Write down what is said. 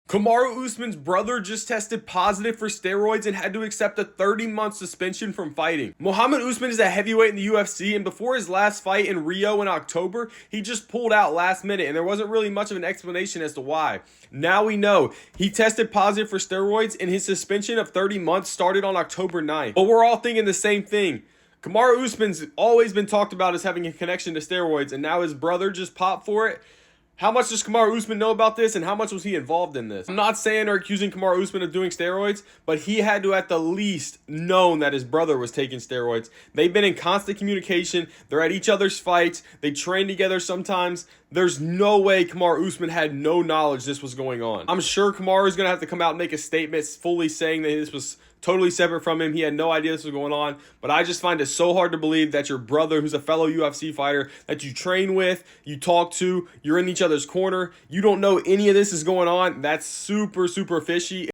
Kamaru Usman's brother just tested positive for steroids and had to accept a 30-month suspension from fighting. Muhammad Usman is a heavyweight in the UFC, and before his last fight in Rio in October, he just pulled out last minute, and there wasn't really much of an explanation as to why. Now we know. He tested positive for steroids, and his suspension of 30 months started on October 9th. But we're all thinking the same thing. Kamaru Usman's always been talked about as having a connection to steroids, and now his brother just popped for it. How much does Kamaru Usman know about this, and how much was he involved in this? I'm not saying or accusing Kamaru Usman of doing steroids, but he had to at the least known that his brother was taking steroids. They've been in constant communication. They're at each other's fights. They train together sometimes. There's no way Kamaru Usman had no knowledge this was going on. I'm sure Kamaru is going to have to come out and make a statement fully saying that this was totally separate from him. He had no idea this was going on. But I just find it so hard to believe that your brother, who's a fellow UFC fighter, that you train with, you talk to, you're in each other's corner, you don't know any of this is going on. That's super, super fishy.